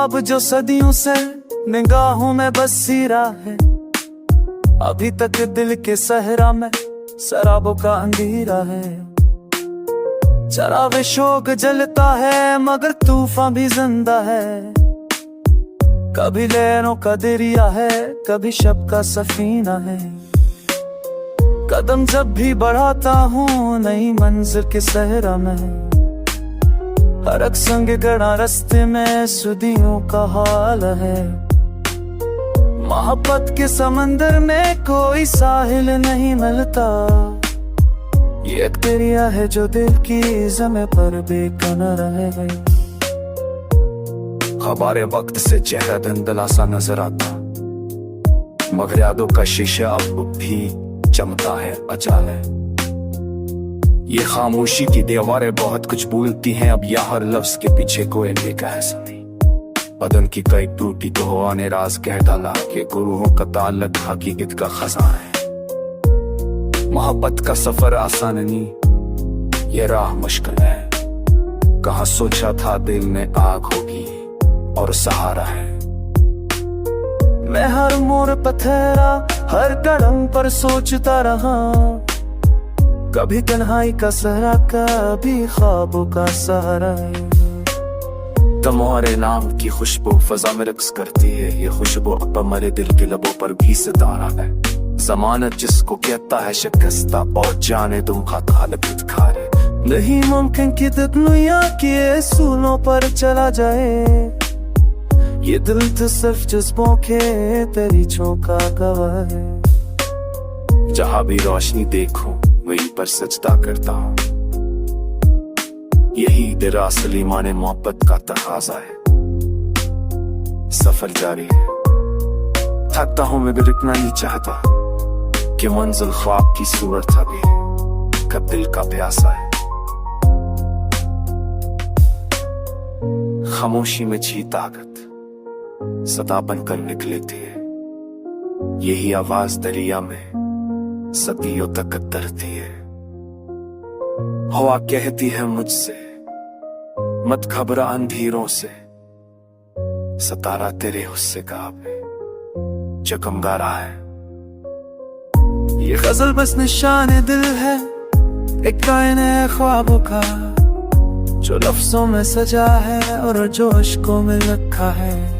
ख्वाब जो सदियों से निगाहों में बसीरा है, अभी तक दिल के सहरा में शराबों का अंधेरा है। चरावे शोक जलता है मगर तूफान भी जिंदा है, कभी लहरों का दरिया है, कभी शब का सफीना है। कदम जब भी बढ़ाता हूँ नई मंजिल के सहरा में, हर एक संग गड़ा रास्ते में सदियों का हाल है। मोहब्बत के समंदर में कोई साहिल नहीं मिलता, ये एक दरिया है जो दिल की ज़मीं पर बेकना रह गई। खबारे वक्त से चेहरा धुंधला सा नजर आता, मगर यादों का शीशा अब भी चमकता है अचानक। ये खामोशी की दीवारें बहुत कुछ बोलती हैं अब, या हर लफ्ज के पीछे कोई लिखा है सनी। बदन की कई टूटी तो हवा ने राज कह डाला कि गुरुओं का ताल्लुक हकीकत का खजाना है। मोहब्बत का सफर आसान नहीं, ये राह मुश्किल है। कहाँ सोचा था दिल में आग होगी और सहारा है। मैं हर मोड़ पथरा हर कदम पर सोचता रहा, कभी तन्हाई का सहरा कभी ख्वाबों का सहारा है। तुम्हारे नाम की खुशबू फजा में रक्स करती है, ये खुशबू अब मेरे दिल के लबों पर भी सितारा है। जमानत जिसको कहता है शिकस्ता और जाने तुम खारे, नहीं मुमकिन कि दुनिया के असूलों पर चला जाए। ये दिल तो सिर्फ जज्बों के तेरी झोंका गवाह है। जहाँ भी रोशनी देखूं वहीं पर सजदा करता हूँ, यही तेरा असली माने मोहब्बत का तकाज़ा है। सफर जारी है, थकता हूँ मैं भी रुकना नहीं चाहता, कि मंजिल ख्वाब की सूरत अभी कब दिल का प्यासा है। खामोशी में छी ताकत सदा बनकर निकले थे, यही आवाज दरिया में सदियों तक तरती है। हवा कहती है मुझसे मत घबरा अंधेरों से, सितारा तेरे हुस्से का जगमगा रहा है। ये गजल बस निशान दिल है, एक कायने ख्वाबों का, जो लफ्जों में सजा है और जो अश्कों में रखा है।